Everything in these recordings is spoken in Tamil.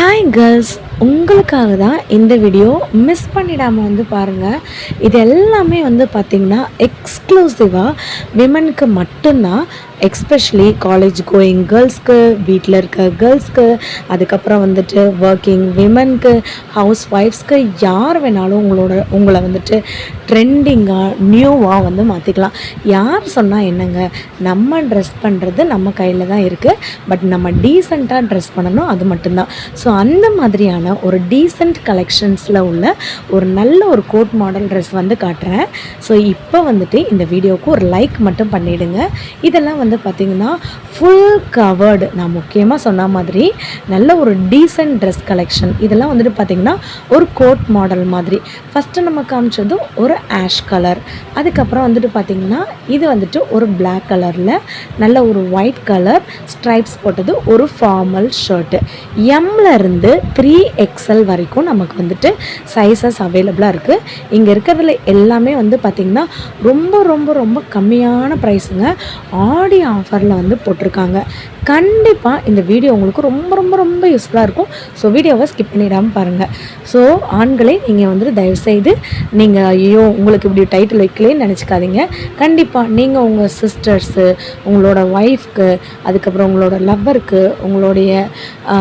ஹாய் கேர்ள்ஸ், உங்களுக்காக தான் இந்த வீடியோ. மிஸ் பண்ணிடாமல் வந்து பாருங்கள். இது எல்லாமே வந்து பார்த்திங்கன்னா எக்ஸ்க்ளூசிவாக விமனுக்கு மட்டும்தான். எக்ஸ்பெஷலி காலேஜ் கோயிங் கேர்ள்ஸ்க்கு, வீட்டில் இருக்க கேர்ள்ஸ்க்கு, அதுக்கப்புறம் வந்துட்டு ஒர்க்கிங் விமனுக்கு, ஹவுஸ் ஒய்ஃப்ஸ்க்கு, யார் வேணாலும் உங்களை வந்துட்டு ட்ரெண்டிங்காக நியூவாக வந்து மாற்றிக்கலாம். யார் சொன்னால் என்னங்க, நம்ம ட்ரெஸ் பண்ணுறது நம்ம கையில் தான் இருக்குது. பட் நம்ம டீசெண்டாக ட்ரெஸ் பண்ணணும், அது மட்டும்தான். ஸோ அந்த மாதிரியான ஒரு டீசெண்ட் கலெக்ஷன்ஸில் உள்ள ஒரு நல்ல ஒரு கோட் மாடல் ட்ரெஸ் வந்து காட்டுறேன். ஸோ இப்போ வந்துட்டு இந்த வீடியோவுக்கு ஒரு லைக் மட்டும் பண்ணிவிடுங்க. இதெல்லாம் வந்து பார்த்திங்கன்னா ஃபுல் கவர்டு. நான் முக்கியமாக சொன்ன மாதிரி நல்ல ஒரு டீசெண்ட் ட்ரெஸ் கலெக்ஷன். இதெல்லாம் வந்துட்டு பார்த்திங்கன்னா ஒரு கோட் மாடல் மாதிரி. ஃபஸ்ட்டு நம்ம காமிச்சது ஒரு ஆஷ் கலர், அதுக்கப்புறம் வந்துட்டு பார்த்திங்கன்னா இது வந்துட்டு ஒரு பிளாக் கலரில் நல்ல ஒரு ஒயிட் கலர் ஸ்ட்ரைப்ஸ் போட்டது ஒரு ஃபார்மல் ஷர்ட்டு. எம்லேருந்து 3XL வரைக்கும் நமக்கு வந்துட்டு சைஸஸ் அவைலபிளாக இருக்குது. இங்கே இருக்கிறதுல எல்லாமே வந்து பார்த்திங்கன்னா ரொம்ப ரொம்ப ரொம்ப கம்மியான ப்ரைஸுங்க. ஆடி ஆஃபரில் வந்து போட்டிருக்காங்க. கண்டிப்பாக இந்த வீடியோ உங்களுக்கு ரொம்ப ரொம்ப ரொம்ப யூஸ்ஃபுல்லாக இருக்கும். ஸோ வீடியோவை ஸ்கிப் பண்ணிடாமல் பாருங்கள். ஸோ ஆண்களே, நீங்கள் வந்துட்டு தயவுசெய்து நீங்கள் ஐயோ உங்களுக்கு இப்படி டைட்டில் வைக்கலேன்னு நினச்சிக்காதீங்க. கண்டிப்பாக நீங்கள் உங்கள் சிஸ்டர்ஸு, உங்களோட ஒய்ஃப்க்கு, அதுக்கப்புறம் உங்களோட லவ்வருக்கு, உங்களுடைய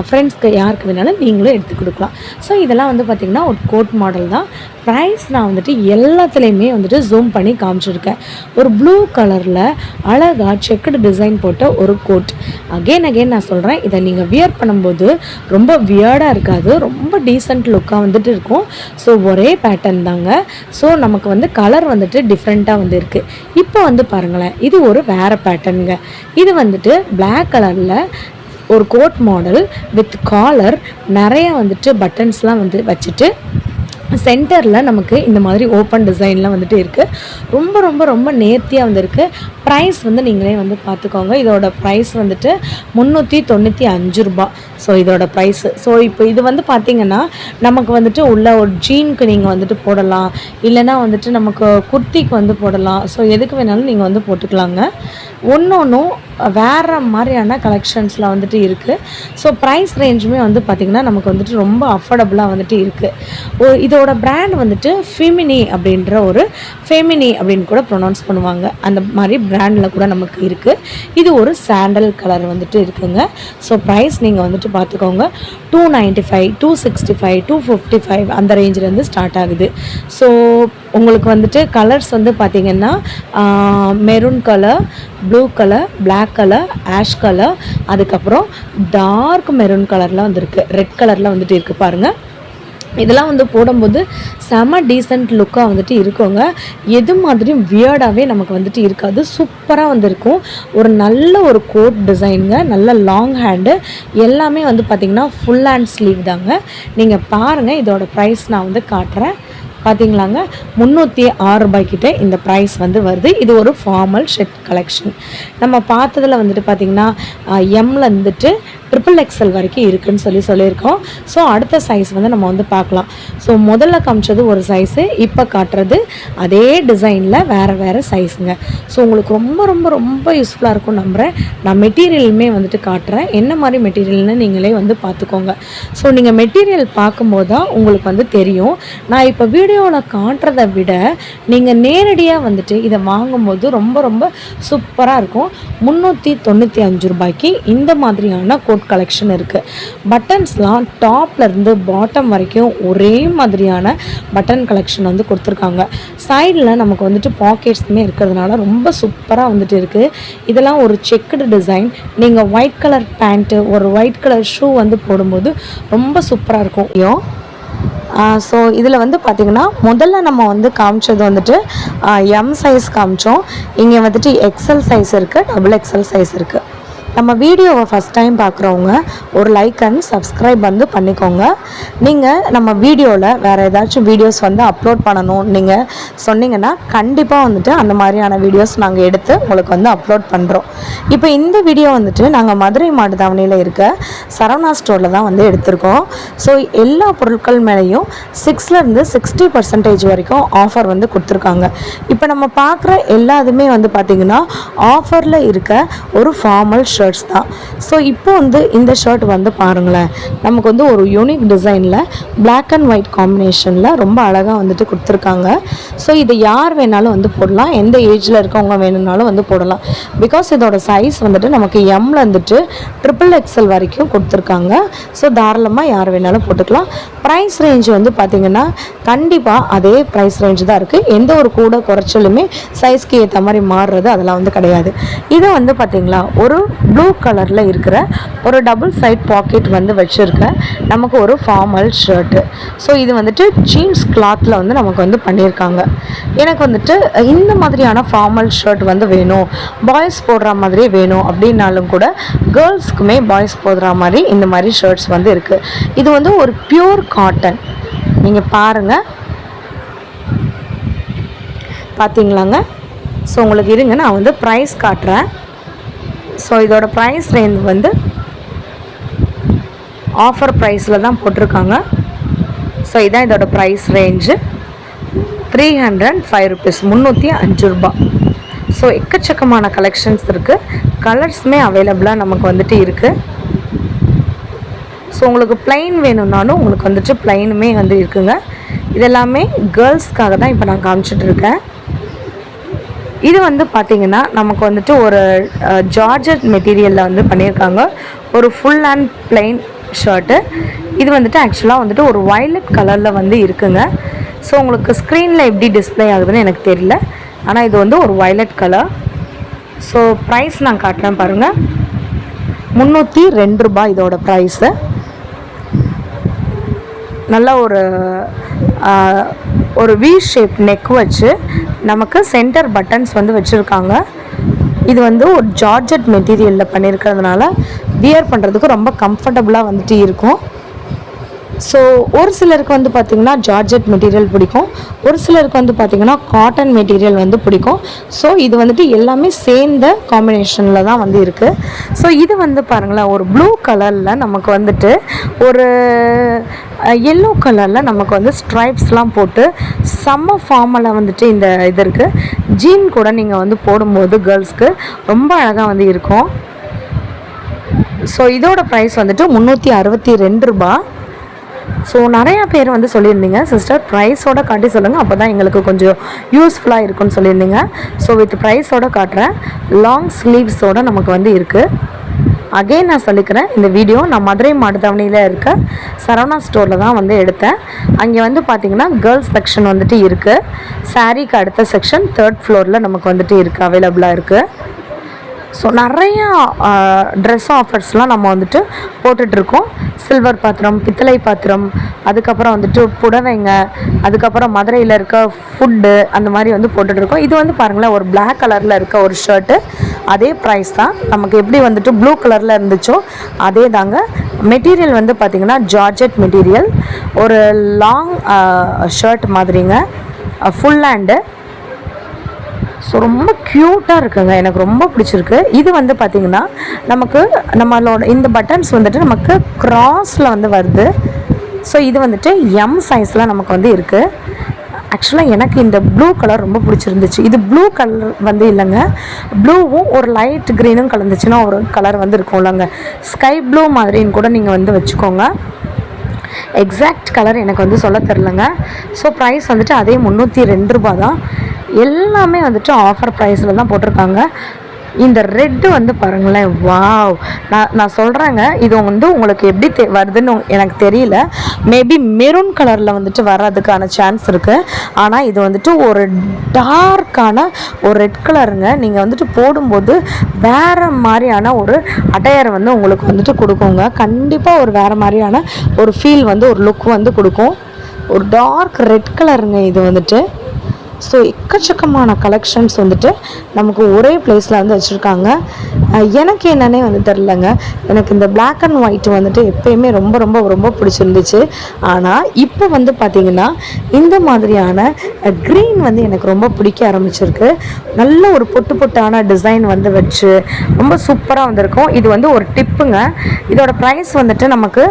ஃப்ரெண்ட்ஸ்க்கு, யாருக்கு வேணாலும் நீங்களும் எடுத்து கொடுக்கலாம். ஸோ இதெல்லாம் வந்து பார்த்திங்கன்னா ஒரு கோட் மாடல் தான். ப்ரைஸ் நான் வந்துட்டு எல்லாத்துலேயுமே வந்துட்டு ஜூம் பண்ணி காமிச்சிருக்கேன். ஒரு ப்ளூ கலரில் அழகாக செக்குடு டிசைன் போட்ட ஒரு கோட். அகெயின் நான் சொல்கிறேன், இதை நீங்கள் வியர் பண்ணும்போது ரொம்ப வியர்டாக இருக்காது, ரொம்ப டீசெண்ட் லுக்காக வந்துட்டு இருக்கும். ஸோ ஒரே பேட்டர்ன் தாங்க. ஸோ நமக்கு வந்து கலர் வந்துட்டு டிஃப்ரெண்ட்டாக வந்து இருக்குது. இப்போ வந்து பாருங்களேன், இது ஒரு வேறு பேட்டர்னுங்க. இது வந்துட்டு பிளாக் கலரில் ஒரு கோட் மாடல் வித் காலர், நிறைய வந்துட்டு பட்டன்ஸ்லாம் வந்து வச்சுட்டு சென்டரில் நமக்கு இந்த மாதிரி ஓப்பன் டிசைன்லாம் வந்துட்டு இருக்குது. ரொம்ப ரொம்ப ரொம்ப நேர்த்தியாக வந்துருக்கு. ப்ரைஸ் வந்து நீங்களே வந்து பார்த்துக்கோங்க. இதோட ப்ரைஸ் வந்துட்டு 395 ரூபா. ஸோ இதோட ப்ரைஸு. ஸோ இப்போ இது வந்து பார்த்திங்கன்னா நமக்கு வந்துட்டு உள்ள ஒரு ஜீனுக்கு நீங்கள் வந்துட்டு போடலாம், இல்லைனா வந்துட்டு நமக்கு குர்த்திக்கு வந்து போடலாம். ஸோ எதுக்கு வேணாலும் நீங்கள் வந்து போட்டுக்கலாங்க. ஒன்றும் வேறு மாதிரியான கலெக்ஷன்ஸில் வந்துட்டு இருக்குது. ஸோ ப்ரைஸ் ரேஞ்சுமே வந்து பார்த்திங்கன்னா நமக்கு வந்துட்டு ரொம்ப அஃபோர்டபுளாக வந்துட்டு இருக்குது. இதோட பிராண்ட் வந்துட்டு ஃபெமினி அப்படின்னு கூட ப்ரொனவுன்ஸ் பண்ணுவாங்க. அந்த மாதிரி பிராண்டில் கூட நமக்கு இருக்குது. இது ஒரு சாண்டல் கலர் வந்துட்டு இருக்குங்க. ஸோ ப்ரைஸ் நீங்கள் வந்துட்டு பார்த்துக்கோங்க. 295, 265, 255 அந்த ரேஞ்சிலேருந்து ஸ்டார்ட் ஆகுது. ஸோ உங்களுக்கு வந்துட்டு கலர்ஸ் வந்து பார்த்திங்கன்னா maroon colour, blue colour, black colour, ash colour, அதுக்கப்புறம் டார்க் மெரூன் கலரில் வந்துருக்கு, ரெட் கலரில் வந்துட்டு இருக்குது பாருங்கள். இதெல்லாம் வந்து போடும்போது செம டீசெண்ட் லுக்காக வந்துட்டு இருக்குங்க. எது மாதிரியும் வியர்டாகவே நமக்கு வந்துட்டு இருக்காது. சூப்பராக வந்துருக்கும். ஒரு நல்ல ஒரு கோட் டிசைனுங்க, நல்ல லாங் ஹேண்டு, எல்லாமே வந்து பார்த்திங்கன்னா ஃபுல் ஹேண்ட் ஸ்லீவ் தாங்க. நீங்கள் பாருங்கள், இதோட ப்ரைஸ் நான் வந்து காட்டுறேன். பார்த்திங்களாங்க, 306 ரூபாய்க்கிட்ட இந்த ப்ரைஸ் வந்து வருது. இது ஒரு ஃபார்மல் ஷர்ட் கலெக்ஷன். நம்ம பார்த்ததில் வந்துட்டு பார்த்திங்கன்னா எம்மில் வந்துட்டு XXL வரைக்கும் இருக்குதுன்னு சொல்லியிருக்கோம். ஸோ அடுத்த சைஸ் வந்து நம்ம வந்து பார்க்கலாம். ஸோ முதல்ல காமிச்சது ஒரு சைஸு, இப்போ காட்டுறது அதே டிசைனில் வேறு சைஸுங்க. ஸோ உங்களுக்கு ரொம்ப ரொம்ப ரொம்ப யூஸ்ஃபுல்லாக இருக்கும் நம்புகிறேன். நான் மெட்டீரியலுமே வந்துட்டு காட்டுறேன், என்ன மாதிரி மெட்டீரியல்னு நீங்களே வந்து பார்த்துக்கோங்க. ஸோ நீங்கள் மெட்டீரியல் பார்க்கும்போது தான் உங்களுக்கு வந்து தெரியும். நான் இப்போ வீடியோவில் காட்டுறதை விட நீங்கள் நேரடியாக வந்துட்டு இதை வாங்கும்போது ரொம்ப ரொம்ப சூப்பராக இருக்கும். 395 ரூபாய்க்கு இந்த மாதிரியான கோட் கலெக்ஷன் இருக்குது. பட்டன்ஸ்லாம் டாப்லேருந்து பாட்டம் வரைக்கும் ஒரே மாதிரியான பட்டன் கலெக்ஷன் வந்து கொடுத்துருக்காங்க. சைடில் நமக்கு வந்துட்டு பாக்கெட்ஸுமே இருக்கிறதுனால ரொம்ப சூப்பராக வந்துட்டு இருக்குது. இதெல்லாம் ஒரு செக்குடு டிசைன். நீங்கள் ஒயிட் கலர் பேண்ட்டு, ஒரு ஒயிட் கலர் ஷூ வந்து போடும்போது ரொம்ப சூப்பராக இருக்கும். ஸோ இதில் வந்து பார்த்திங்கன்னா முதல்ல நம்ம வந்து காமிச்சது வந்துட்டு எம் சைஸ் காமிச்சோம். இங்கே வந்துட்டு XL சைஸ் இருக்குது, XXL சைஸ் இருக்குது. நம்ம வீடியோவை ஃபஸ்ட் டைம் பார்க்குறவங்க ஒரு லைக் அண்ட் சப்ஸ்கிரைப் வந்து பண்ணிக்கோங்க. நீங்கள் நம்ம வீடியோவில் வேறு ஏதாச்சும் வீடியோஸ் வந்து அப்லோட் பண்ணணும் நீங்கள் சொன்னீங்கன்னா கண்டிப்பாக வந்துட்டு அந்த மாதிரியான வீடியோஸ் நாங்கள் எடுத்து உங்களுக்கு வந்து அப்லோட் பண்ணுறோம். இப்போ இந்த வீடியோ வந்துட்டு நாங்கள் மதுரை மாட்டுத்தாவணியில் இருக்க சரவணா ஸ்டோரில் தான் வந்து எடுத்திருக்கோம். ஸோ எல்லா பொருட்கள் மேலேயும் 6லேருந்து 60% வரைக்கும் ஆஃபர் வந்து கொடுத்துருக்காங்க. இப்போ நம்ம பார்க்குற எல்லாத்துமே வந்து பார்த்திங்கன்னா ஆஃபரில் இருக்க ஒரு ஃபார்மல் ஷர்ட் ஷர்ட்ஸ் தான். ஸோ இப்போ வந்து இந்த ஷர்ட் வந்து பாருங்களேன், நமக்கு வந்து ஒரு யூனிக் டிசைனில் பிளாக் அண்ட் ஒயிட் காம்பினேஷனில் ரொம்ப அழகாக வந்துட்டு கொடுத்துருக்காங்க. ஸோ இதை யார் வேணாலும் வந்து போடலாம், எந்த ஏஜில் இருக்கவங்க வேணும்னாலும் வந்து போடலாம். பிகாஸ் இதோட சைஸ் வந்துட்டு நமக்கு எம்ல வந்துட்டு XXL வரைக்கும் கொடுத்துருக்காங்க. ஸோ தாராளமாக யார் வேணாலும் போட்டுக்கலாம். ப்ரைஸ் ரேஞ்ச் வந்து பார்த்திங்கன்னா கண்டிப்பாக அதே ப்ரைஸ் ரேஞ்ச் தான் இருக்குது. எந்த ஒரு கூட குறைச்சலுமே சைஸ்க்கு ஏற்ற மாதிரி மாறுறது அதெல்லாம் வந்து கிடையாது. இதை வந்து பார்த்திங்களா ஒரு ப்ளூ கலரில் இருக்கிற ஒரு டபுள் சைட் பாக்கெட் வந்து வச்சுருக்கேன் நமக்கு ஒரு ஃபார்மல் ஷர்ட்டு. ஸோ இது வந்துட்டு ஜீன்ஸ் கிளாத்தில் வந்து நமக்கு வந்து பண்ணியிருக்காங்க. எனக்கு வந்துட்டு இந்த மாதிரியான ஃபார்மல் ஷர்ட் வந்து வேணும், பாய்ஸ் போடுற மாதிரியே வேணும் அப்படின்னாலும் கூட கேர்ள்ஸ்க்குமே பாய்ஸ் போடுற மாதிரி இந்த மாதிரி ஷர்ட்ஸ் வந்து இருக்குது. இது வந்து ஒரு பியூர் காட்டன். நீங்கள் பாருங்கள், பார்த்தீங்களாங்க. ஸோ உங்களுக்கு இருங்க, நான் வந்து ப்ரைஸ் காட்டுறேன். ஸோ இதோட ப்ரைஸ் ரேஞ்ச் வந்து ஆஃபர் ப்ரைஸில் தான் போட்டிருக்காங்க. ஸோ இதான் இதோட ப்ரைஸ் ரேஞ்சு, 305 rupees, 305 ரூபாய். ஸோ எக்கச்சக்கமான கலெக்ஷன்ஸ் இருக்குது, கலர்ஸுமே அவைலபிளாக நமக்கு வந்துட்டு இருக்குது. ஸோ உங்களுக்கு ப்ளைன் வேணும்னாலும் உங்களுக்கு வந்துட்டு ப்ளைனுமே வந்து இருக்குங்க. இதெல்லாமே கேர்ள்ஸ்க்காக தான் இப்போ நான் காமிச்சிட்ருக்கேன். இது வந்து பார்த்திங்கன்னா நமக்கு வந்துட்டு ஒரு ஜார்ஜெட் மெட்டீரியலில் வந்து பண்ணியிருக்காங்க, ஒரு ஃபுல் அண்ட் ப்ளைன் ஷர்ட்டு. இது வந்துட்டு ஆக்சுவலாக வந்துட்டு ஒரு வயலட் கலரில் வந்து இருக்குங்க. ஸோ உங்களுக்கு ஸ்க்ரீனில் எப்படி டிஸ்பிளே ஆகுதுன்னு எனக்கு தெரியல, ஆனால் இது வந்து ஒரு வயலட் கலர். ஸோ ப்ரைஸ் நான் காட்டுறேன் பாருங்கள், 302 ரூபாய் இதோட ப்ரைஸு. நல்ல ஒரு வி ஷேப் நெக் வச்சு நமக்கு சென்டர் பட்டன்ஸ் வந்து வச்சுருக்காங்க. இது வந்து ஒரு ஜார்ஜெட் மெட்டீரியலில் பண்ணியிருக்கிறதுனால வியர் பண்ணுறதுக்கு ரொம்ப கம்ஃபர்டபுளாக வந்துட்டு இருக்கும். ஸோ ஒரு சிலருக்கு வந்து பார்த்திங்கன்னா ஜார்ஜெட் மெட்டீரியல் பிடிக்கும், ஒரு சிலருக்கு வந்து பார்த்திங்கன்னா காட்டன் மெட்டீரியல் வந்து பிடிக்கும். ஸோ இது வந்துட்டு எல்லாமே சேர்ந்த காம்பினேஷனில் தான் வந்து இருக்குது. ஸோ இது வந்து பாருங்களேன், ஒரு ப்ளூ கலரில் நமக்கு வந்துட்டு ஒரு எல்லோ கலரில் நமக்கு வந்து ஸ்ட்ரைப்ஸ்லாம் போட்டு செம்ம ஃபார்மலாக வந்துட்டு இந்த இது இருக்குது. ஜீன் கூட நீங்கள் வந்து போடும்போது கேர்ள்ஸ்க்கு ரொம்ப அழகாக வந்து இருக்கும். ஸோ இதோட ப்ரைஸ் வந்துட்டு 362 ரூபாய். ஸோ நிறையா பேர் வந்து சொல்லியிருந்தீங்க, சிஸ்டர் ப்ரைஸோட காட்டி சொல்லுங்கள், அப்போ தான் எங்களுக்கு கொஞ்சம் யூஸ்ஃபுல்லாக இருக்குன்னு சொல்லியிருந்தீங்க. ஸோ வித் ப்ரைஸோடு காட்டுறேன். லாங் ஸ்லீவ்ஸோடு நமக்கு வந்து இருக்குது. அகெயின் நான் சொல்லிக்கிறேன், இந்த வீடியோ நான் மதுரை மாட்டுத்தாவணியில் இருக்க சரவணா ஸ்டோரில் தான் வந்து எடுத்தேன். அங்கே வந்து பார்த்திங்கன்னா கேர்ள்ஸ் செக்ஷன் வந்துட்டு இருக்குது, சாரீக்கு அடுத்த செக்ஷன் 3rd ஃப்ளோரில் நமக்கு வந்துட்டு இருக்குது, அவைலபிளாக இருக்குது. ஸோ நிறையா ட்ரெஸ் ஆஃபர்ஸ்லாம் நம்ம வந்துட்டு போட்டுட்ருக்கோம். சில்வர் பாத்திரம், பித்தளை பாத்திரம், அதுக்கப்புறம் வந்துட்டு புடவைங்க, அதுக்கப்புறம் மதுரையில் இருக்க ஃபுட்டு, அந்த மாதிரி வந்து போட்டுட்ருக்கோம். இது வந்து பாருங்களேன், ஒரு பிளாக் கலரில் இருக்க ஒரு ஷர்ட்டு, அதே ப்ரைஸ் தான். நமக்கு எப்படி வந்துட்டு ப்ளூ கலரில் இருந்துச்சோ அதே தாங்க. மெட்டீரியல் வந்து பார்த்திங்கன்னா ஜார்ஜெட் மெட்டீரியல், ஒரு லாங் ஷர்ட் மாதிரிங்க, ஃபுல் ஹேண்டு. ஸோ ரொம்ப க்யூட்டாக இருக்குங்க, எனக்கு ரொம்ப பிடிச்சிருக்கு. இது வந்து பார்த்திங்கன்னா நமக்கு நம்மளோட இந்த பட்டன்ஸ் வந்துட்டு நமக்கு க்ராஸில் வந்து வருது. ஸோ இது வந்துட்டு எம் சைஸில் நமக்கு வந்து இருக்குது. ஆக்சுவலாக எனக்கு இந்த ப்ளூ கலர் ரொம்ப பிடிச்சிருந்துச்சு. இது ப்ளூ கலர் வந்து இல்லைங்க, ப்ளூவும் ஒரு லைட் க்ரீனும் கலந்துச்சுன்னா ஒரு கலர் வந்து இருக்கும் இல்லைங்க, ஸ்கை ப்ளூ மாதிரின்னு கூட நீங்கள் வந்து வச்சுக்கோங்க. எக்ஸாக்ட் கலர் எனக்கு வந்து சொல்ல தெரிலங்க. ஸோ ப்ரைஸ் வந்துட்டு அதே 302 ரூபாய் தான். எல்லாமே வந்துட்டு ஆஃபர் ப்ரைஸில் தான் போட்டிருக்காங்க. இந்த ரெட்டு வந்து பாருங்களேன், வாவ். நான் சொல்கிறேங்க, இது வந்து உங்களுக்கு எப்படி வருதுன்னு எனக்கு தெரியல. மேபி மெரூன் கலரில் வந்துட்டு வர்றதுக்கான சான்ஸ் இருக்குது. ஆனால் இது வந்துட்டு ஒரு டார்க்கான ஒரு ரெட் கலருங்க. நீங்கள் வந்துட்டு போடும்போது வேறு மாதிரியான ஒரு அட்டையரை வந்து உங்களுக்கு வந்துட்டு கொடுக்குங்க. கண்டிப்பாக ஒரு வேறு மாதிரியான ஒரு ஃபீல் வந்து ஒரு லுக் வந்து கொடுக்கும். ஒரு டார்க் ரெட் கலருங்க இது வந்துட்டு. ஸோ எக்கச்சக்கமான கலெக்ஷன்ஸ் வந்துட்டு நமக்கு ஒரே பிளேஸில் வந்து வச்சுருக்காங்க. எனக்கு என்னன்னே வந்து தெரிலங்க, எனக்கு இந்த பிளாக் அண்ட் ஒயிட் வந்துட்டு எப்போயுமே ரொம்ப ரொம்ப ரொம்ப பிடிச்சிருந்துச்சு. ஆனால் இப்போ வந்து பார்த்திங்கன்னா இந்த மாதிரியான க்ரீன் வந்து எனக்கு ரொம்ப பிடிக்க ஆரம்பிச்சிருக்கு. நல்ல ஒரு பொட்டு பொட்டான டிசைன் வந்து வச்சு ரொம்ப சூப்பராக வந்திருக்கும். இது வந்து ஒரு டிப்புங்க. இதோட ப்ரைஸ் வந்துட்டு நமக்கு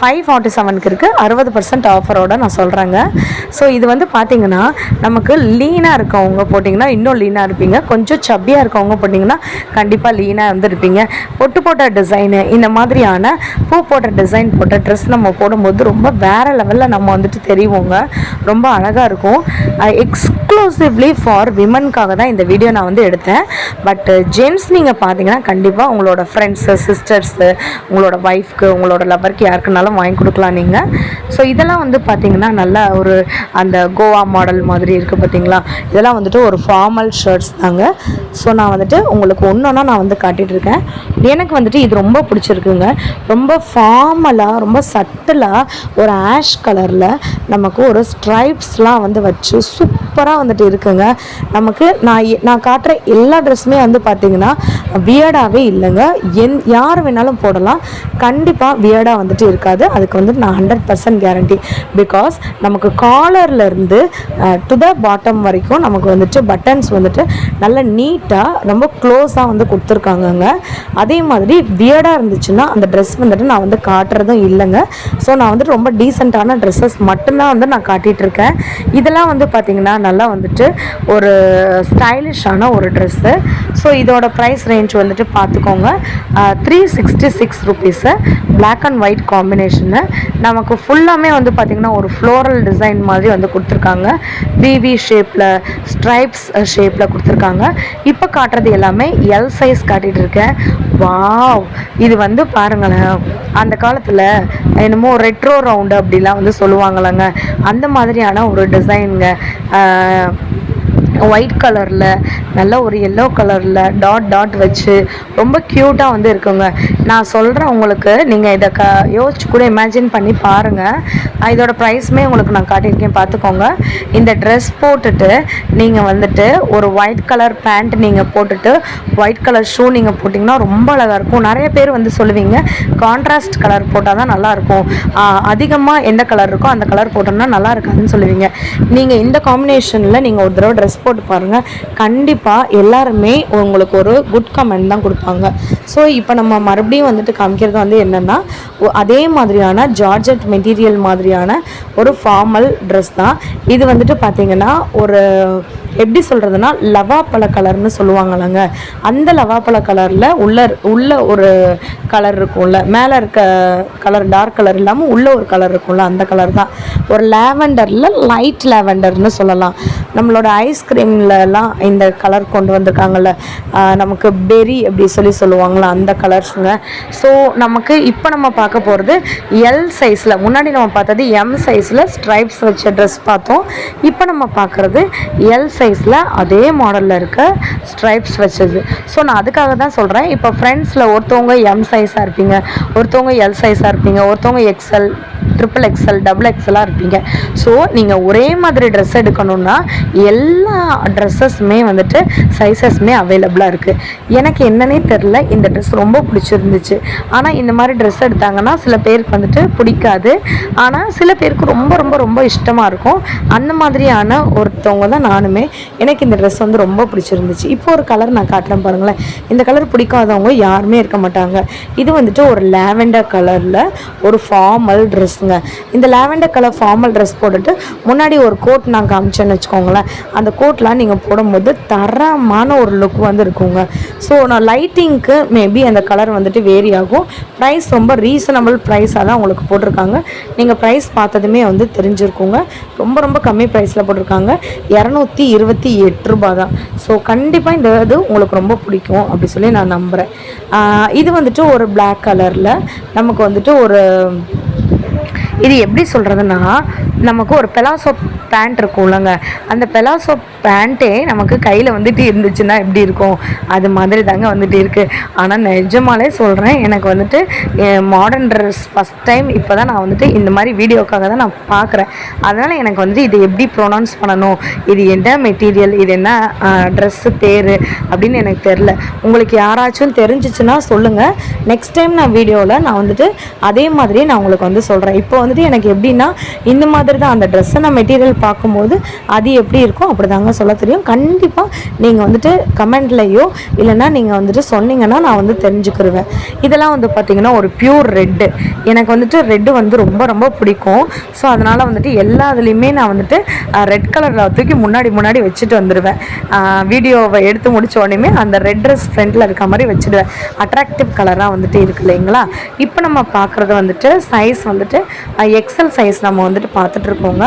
547க்கு இருக்குது, 60% ஆஃபரோடு நான் சொல்கிறேங்க. ஸோ இது வந்து பார்த்திங்கன்னா நமக்கு லீனாக இருக்கவங்க போட்டிங்கன்னா இன்னும் லீனாக இருப்பீங்க, கொஞ்சம் சப்பியாக இருக்கவங்க போட்டிங்கன்னா கண்டிப்பாக ரொம்ப லீனாக வந்து இருப்பீங்க, பொட்டு போட்ட டிசைனு இந்த மாதிரியான பூ போட்ட டிசைன் போட்ட ட்ரெஸ் நம்ம போடும்போது ரொம்ப வேறு லெவலில் நம்ம வந்துட்டு தெரிவோங்க. ரொம்ப அழகாக இருக்கும். எக்ஸ்க்ளூசிவ்லி ஃபார் விமனுக்காக தான் இந்த வீடியோ நான் வந்து எடுத்தேன். பட் ஜென்ட்ஸ் நீங்கள் பார்த்தீங்கன்னா கண்டிப்பாக உங்களோட ஃப்ரெண்ட்ஸு, சிஸ்டர்ஸு, உங்களோட ஒய்ஃப்க்கு, உங்களோட லவருக்கு யாருக்குனாலும் வாங்கி கொடுக்கலாம் நீங்கள். ஸோ இதெல்லாம் வந்து பார்த்தீங்கன்னா நல்லா ஒரு அந்த கோவா மாடல் மாதிரி இருக்குது பார்த்தீங்களா, இதெல்லாம் வந்துட்டு ஒரு ஃபார்மல் ஷர்ட்ஸ் தாங்க. ஸோ நான் வந்துட்டு உங்களுக்கு ஒன்றா நான் வந்து காட்டிகிட்ருக்கேன். எனக்கு வந்துட்டு இது ரொம்ப பிடிச்சிருக்குங்க. ரொம்ப ஃபார்மலாக, ரொம்ப சட்டிலாக ஒரு ஆஷ் கலரில் நமக்கு ஒரு ஸ்ட்ரைப்ஸ்லாம் வந்து வச்சு சூப்பராக வந்துட்டு இருக்குங்க. நமக்கு நான் காட்டுற எல்லா ட்ரெஸ்ஸுமே வந்து பார்த்திங்கன்னா வியர்டாகவே இல்லைங்க. யார் வேணாலும் போடலாம், கண்டிப்பாக வியர்டாக வந்துட்டு இருக்காது. அதுக்கு வந்துட்டு நான் 100% கேரண்டி. பிகாஸ் நமக்கு காலர்லேருந்து டு த பாட்டம் வரைக்கும் நமக்கு வந்துட்டு பட்டன்ஸ் வந்துட்டு நல்ல நீட்டாக ரொம்ப க்ளோஸாக வந்து கொடுத்துருக்காங்கங்க. அதே மாதிரி வியர்டாக இருந்துச்சுன்னா அந்த ட்ரெஸ் வந்துட்டு நான் வந்து காட்டுறதும் இல்லைங்க. ஸோ நான் வந்துட்டு ரொம்ப டீசெண்டான ட்ரெஸ்ஸஸ் மட்டும்தான் வந்து நான் காட்டிகிட்ருக்கேன். இதெல்லாம் வந்து பார்த்திங்கன்னா நல்லா வந்துட்டு ஒரு ஸ்டைலிஷான ஒரு ட்ரெஸ்ஸு. ஸோ இதோட ப்ரைஸ் ரேஞ்ச் வந்துட்டு பார்த்துக்கோங்க, 366 rupees. Black and white combination. நமக்கு ஃபுல்லாமே வந்து பார்த்திங்கன்னா ஒரு ஃப்ளோரல் டிசைன் மாதிரி வந்து கொடுத்துருக்காங்க. பிவி ஷேப்பில், ஸ்ட்ரைப்ஸ் ஷேப்பில் கொடுத்துருக்காங்க. இப்போ காட்டுறது எல்லாமே எல் சைஸ் காட்டிகிட்டு இருக்கேன். வாவ், இது வந்து பாருங்களேன், அந்த காலத்தில் என்னமோ ரெட்ரோ ரவுண்டு அப்படிலாம் வந்து சொல்லுவாங்களாங்க, அந்த மாதிரியான ஒரு டிசைனுங்க. ஒயிட் கலரில் நல்ல ஒரு எல்லோ கலரில் டாட் வச்சு ரொம்ப க்யூட்டாக வந்து இருக்குங்க. நான் சொல்கிறேன் உங்களுக்கு, நீங்கள் இதை யோசிச்சு கூட இமேஜின் பண்ணி பாருங்கள். இதோட ப்ரைஸுமே உங்களுக்கு நான் காட்டியிருக்கேன், பார்த்துக்கோங்க. இந்த ட்ரெஸ் போட்டுட்டு நீங்கள் வந்துட்டு ஒரு ஒயிட் கலர் பேண்ட் நீங்கள் போட்டுட்டு ஒயிட் கலர் ஷூ நீங்கள் போட்டிங்கன்னா ரொம்ப அழகாக இருக்கும். நிறைய பேர் வந்து சொல்லுவீங்க கான்ட்ராஸ்ட் கலர் போட்டால் தான் நல்லாயிருக்கும், அதிகமாக எந்த கலர் இருக்கோ அந்த கலர் போட்டோம்னா நல்லா இருக்காதுன்னு சொல்லுவீங்க. நீங்கள் இந்த காம்பினேஷனில் நீங்கள் ஒரு தடவை ட்ரெஸ் போட்டு பாருங்கள், கண்டிப்பாக எல்லாருமே உங்களுக்கு ஒரு குட் கமெண்ட் தான் கொடுப்பாங்க. ஸோ இப்போ நம்ம மறுபடியும் வந்துட்டு காமிக்கிறது வந்து என்னென்னா அதே மாதிரியான ஜார்ஜெட் மெட்டீரியல் மாதிரியான ஒரு ஃபார்மல் ட்ரெஸ் தான் இது. வந்துட்டு பார்த்திங்கன்னா ஒரு எப்படி சொல்கிறதுனா லவாப்பழ கலர்னு சொல்லுவாங்களாங்க, அந்த லவாப்பழ கலரில் உள்ள ஒரு கலர் இருக்கும்ல, மேலே இருக்க கலர் டார்க் கலர் இல்லாமல் உள்ள ஒரு கலர் இருக்கும்ல, அந்த கலர் தான். ஒரு லேவெண்டரில் லைட் லேவெண்டர்னு சொல்லலாம். நம்மளோட ஐஸ்கிரீம்லலாம் இந்த கலர் கொண்டு வந்திருக்காங்கல்ல, நமக்கு பெரி அப்படி சொல்லுவாங்களா, அந்த கலர்ஸுங்க. ஸோ நமக்கு இப்போ நம்ம பார்க்க போகிறது எல் சைஸில். முன்னாடி நம்ம பார்த்தது எம் சைஸில் ஸ்ட்ரைப்ஸ் வச்ச ட்ரெஸ் பார்த்தோம். இப்போ நம்ம பார்க்குறது எல் சைஸில் அதே மாடலில் இருக்க ஸ்ட்ரைப்ஸ் வச்சது. ஸோ நான் அதுக்காக தான் சொல்கிறேன். இப்போ ஃப்ரெண்ட்ஸில் ஒருத்தவங்க எம் சைஸாக இருப்பீங்க, ஒருத்தவங்க எல் சைஸாக இருப்பீங்க, ஒருத்தவங்க எக்ஸ்எல், ட்ரிபிள் எக்ஸ்எல், டபுள் எக்ஸ்எல்லாக இருப்பீங்க. ஸோ நீங்கள் ஒரே மாதிரி ட்ரெஸ் எடுக்கணுன்னா எல்லா ட்ரெஸ்ஸஸுமே வந்துட்டு சைஸஸுமே அவைலபிளாக இருக்குது. எனக்கு என்னன்னே தெரில, இந்த ட்ரெஸ் ரொம்ப பிடிச்சிருந்துச்சு. ஆனால் இந்த மாதிரி ட்ரெஸ் எடுத்தாங்கன்னா சில பேருக்கு வந்துட்டு பிடிக்காது, ஆனால் சில பேருக்கு ரொம்ப ரொம்ப ரொம்ப இஷ்டமாக இருக்கும். அந்த மாதிரியான ஒருத்தவங்க தான் நானுமே. எனக்கு இந்த ட்ரெஸ் வந்து ரொம்ப பிடிச்சிருந்துச்சு. இப்போ ஒரு கலர் நான் காட்டுறேன் பாருங்களேன். இந்த கலர் பிடிக்காதவங்க யாருமே இருக்க மாட்டாங்க. இது வந்துட்டு ஒரு லாவெண்டர் கலரில் ஒரு ஃபார்மல் ட்ரெஸ்ஸுங்க. இந்த லாவெண்டர் கலர் ஃபார்மல் ட்ரெஸ் போட்டுட்டு முன்னாடி ஒரு கோட் நான் காமிச்சேன்னு வச்சுக்கோங்களேன், அந்த கோட்லாம் நீங்கள் போடும்போது தரமான ஒரு லுக் வந்து இருக்குங்க. ஸோ நான் லைட்டிங்க்கு மேபி அந்த கலர் வந்துட்டு வேரி ஆகும். ப்ரைஸ் ரொம்ப ரீசனபிள் ப்ரைஸாக தான் உங்களுக்கு போட்டிருக்காங்க. நீங்கள் ப்ரைஸ் பார்த்ததுமே வந்து தெரிஞ்சிருக்குங்க. ரொம்ப ரொம்ப கம்மி ப்ரைஸில் போட்டிருக்காங்க, 228 ரூபா தான். ஸோ கண்டிப்பாக இந்த இது உங்களுக்கு ரொம்ப பிடிக்கும் அப்படி சொல்லி நான் நம்புகிறேன். இது வந்துட்டு ஒரு பிளாக் கலரில் நமக்கு வந்துட்டு ஒரு, இது எப்படி சொல்கிறதுனா நமக்கு ஒரு பெலாசோ பேண்ட் இருக்கும்லங்க, அந்த பெலாசோ பேண்ட்டே நமக்கு கையில் வந்துட்டு இருந்துச்சுன்னா எப்படி இருக்கும், அது மாதிரி தாங்க வந்துட்டு இருக்குது. ஆனால் நிஜமாலே சொல்கிறேன், எனக்கு வந்துட்டு மாடர்ன் ட்ரெஸ் ஃபஸ்ட் டைம் இப்போ தான் நான் வந்துட்டு இந்த மாதிரி வீடியோக்காக தான் நான் பார்க்குறேன். அதனால் எனக்கு வந்துட்டு இது எப்படி ப்ரொனவுன்ஸ் பண்ணணும், இது என்ன மெட்டீரியல், இது என்ன ட்ரெஸ்ஸு பேர் அப்படின்னு எனக்கு தெரில. உங்களுக்கு யாராச்சும் தெரிஞ்சிச்சுன்னா சொல்லுங்கள். நெக்ஸ்ட் டைம் நான் வீடியோவில் நான் வந்துட்டு அதே மாதிரியே நான் உங்களுக்கு வந்து சொல்கிறேன். இப்போ வந்துட்டு எனக்கு எப்படின்னா இந்த மாதிரி மாதிரி தான் அந்த ட்ரெஸ்ஸை மெட்டீரியல் பார்க்கும்போது அது எப்படி இருக்கும் அப்படி தாங்க சொல்ல தெரியும். கண்டிப்பாக நீங்கள் வந்துட்டு கமெண்ட்லேயோ இல்லைன்னா நீங்கள் வந்துட்டு சொன்னீங்கன்னா நான் வந்து தெரிஞ்சுக்கிருவேன். இதெல்லாம் வந்து பார்த்திங்கன்னா ஒரு பியூர் ரெட்டு. எனக்கு வந்துட்டு ரெட்டு வந்து ரொம்ப ரொம்ப பிடிக்கும். ஸோ அதனால் வந்துட்டு எல்லா இதுலேயுமே நான் வந்துட்டு ரெட் கலரில் தூக்கி முன்னாடி வச்சுட்டு வந்துடுவேன். வீடியோவை எடுத்து முடிச்ச உடனே அந்த ரெட் ட்ரெஸ் ஃப்ரண்ட்டில் இருக்க மாதிரி வச்சுடுவேன். அட்ராக்டிவ் கலராக வந்துட்டு இருக்கு இல்லைங்களா. இப்போ நம்ம பார்க்குறது வந்துட்டு சைஸ் வந்துட்டு எக்ஸல் சைஸ் நம்ம வந்துட்டு பார்த்துட்ருக்கோங்க.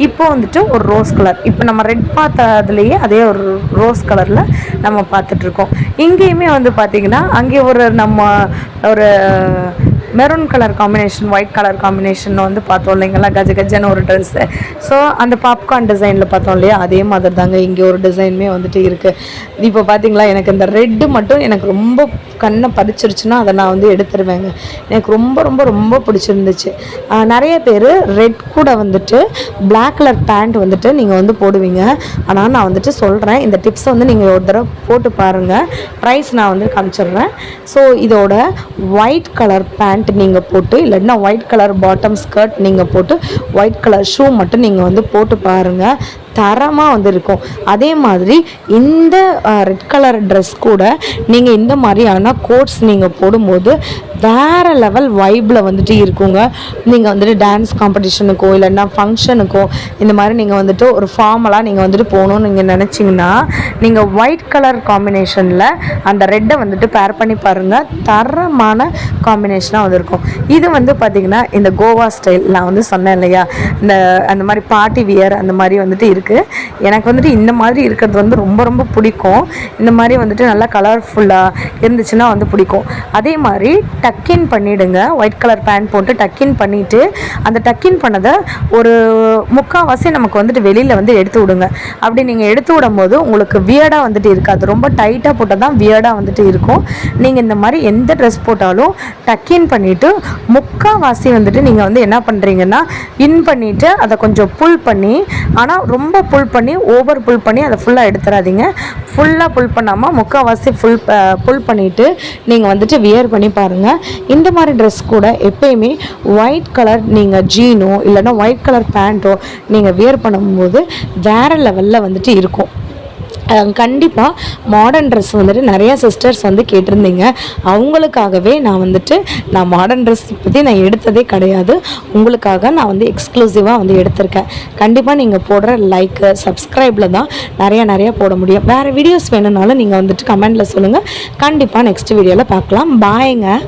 இப்போ வந்துட்டு ஒரு ரோஸ் கலர், இப்போ நம்ம ரெட் பார்த்ததுலேயே அதே ஒரு ரோஸ் கலரில் நம்ம பார்த்துட்ருக்கோம். இங்கேயுமே வந்து பார்த்திங்கன்னா அங்கே நம்ம ஒரு maroon colour combination, white colour combination வந்து பார்த்தோம் இல்லைங்களா, கஜன்னு ஒரு ட்ரெஸ்ஸு. ஸோ அந்த பாப்கார்ன் டிசைனில் பார்த்தோம் இல்லையா, அதே மாதிரி தாங்க இங்கே ஒரு டிசைனுமே வந்துட்டு இருக்குது. இப்போ பார்த்தீங்களா, எனக்கு இந்த ரெட்டு மட்டும் எனக்கு ரொம்ப கண்ணை பதிச்சிருச்சுன்னா அதை நான் வந்து எடுத்துருவேங்க. எனக்கு ரொம்ப ரொம்ப ரொம்ப பிடிச்சிருந்துச்சு. நிறைய பேர் ரெட் கூட வந்துட்டு பிளாக் கலர் பேண்ட் வந்துட்டு நீங்கள் வந்து போடுவீங்க. ஆனால் நான் வந்துட்டு சொல்கிறேன், இந்த டிப்ஸை வந்து நீங்கள் ஒரு தடவை போட்டு பாருங்கள். ப்ரைஸ் நான் வந்து காமிச்சிடுறேன். ஸோ இதோட ஒயிட் கலர் பேண்ட் நீங்கள் போட்டு, இல்லைன்னா ஒயிட் கலர் பாட்டம் ஸ்கர்ட் நீங்கள் போட்டு, ஒயிட் கலர் ஷூ மட்டும் நீங்கள் வந்து போட்டு பாருங்கள், தரமாக வந்து இருக்கும். அதே மாதிரி இந்த ரெட் கலர் ட்ரெஸ் கூட நீங்கள் இந்த மாதிரியான கோட்ஸ் நீங்கள் போடும்போது வேறு லெவல் வைப்பில் வந்துட்டு இருக்குங்க. நீங்கள் வந்துட்டு டான்ஸ் காம்படிஷனுக்கோ இல்லைன்னா ஃபங்க்ஷனுக்கோ இந்த மாதிரி நீங்கள் வந்துட்டு ஒரு ஃபார்மலாக நீங்கள் வந்துட்டு போகணுன்னு நீங்கள் நினச்சிங்கன்னா நீங்கள் ஒயிட் கலர் காம்பினேஷனில் அந்த ரெட்டை வந்துட்டு பேர் பண்ணி பாருங்கள், தரமான காம்பினேஷனாக வந்து இருக்கும். இது வந்து பார்த்திங்கன்னா இந்த கோவா ஸ்டைல் நான் வந்து சொன்னேன் இல்லையா, அந்த மாதிரி பார்ட்டி வியர் அந்த மாதிரி வந்துட்டு இருக்குது. எனக்கு வந்துட்டு இந்த மாதிரி இருக்கிறது வந்து ரொம்ப ரொம்ப பிடிக்கும். இந்த மாதிரி வந்துட்டு நல்லா கலர்ஃபுல்லாக இருந்துச்சுன்னா வந்து பிடிக்கும். அதே மாதிரி டக்கின் பண்ணிவிடுங்க. ஒயிட் கலர் பேண்ட் போட்டு டக்கின் பண்ணிவிட்டு அந்த டக்கின் பண்ணதை ஒரு முக்கால்வாசி நமக்கு வந்துட்டு வெளியில் வந்து எடுத்து விடுங்க. அப்படி நீங்கள் எடுத்து விடும்போது உங்களுக்கு வியர்டாக வந்துட்டு இருக்காது. ரொம்ப டைட்டாக போட்டால் தான் வியர்டாக வந்துட்டு இருக்கும். நீங்கள் இந்த மாதிரி எந்த ட்ரெஸ் போட்டாலும் டக்கின் பண்ணிவிட்டு முக்கால்வாசி வந்துட்டு நீங்கள் வந்து என்ன பண்ணுறீங்கன்னா இன் பண்ணிவிட்டு அதை கொஞ்சம் புல் பண்ணி, ஆனால் ரொம்ப புல் பண்ணி ஓவர் புல் பண்ணி அதை ஃபுல்லாக எடுத்துடாதீங்க. ஃபுல்லாக புல் பண்ணாமல் முக்கால்வாசி புல் பண்ணிவிட்டு நீங்கள் வந்துட்டு வியர் பண்ணி பாருங்கள். இந்த மாதிரி ட்ரெஸ் கூட எப்பயுமே ஒயிட் கலர் நீங்கள் ஜீனோ இல்லைன்னா ஒயிட் கலர் பேண்ட்டோ நீங்கள் வியர் பண்ணும்போது வேறு லெவலில் வந்துட்டு இருக்கும். கண்டிப்பாக மாடர்ன் ட்ரெஸ் வந்துட்டு நிறையா சிஸ்டர்ஸ் வந்து கேட்டிருந்தீங்க. அவங்களுக்காகவே நான் மாடர்ன் ட்ரெஸ் பற்றி நான் எடுத்ததே கிடையாது. உங்களுக்காக நான் வந்து எக்ஸ்க்ளூசிவாக வந்து எடுத்திருக்கேன். கண்டிப்பாக நீங்கள் போடுற லைக்கு சப்ஸ்கிரைபில் தான் நிறையா போட முடியும். வேறு வீடியோஸ் வேணும்னாலும் நீங்கள் வந்துட்டு கமெண்டில் சொல்லுங்கள். கண்டிப்பாக நெக்ஸ்ட் வீடியோவில் பார்க்கலாம். பாய்ங்க.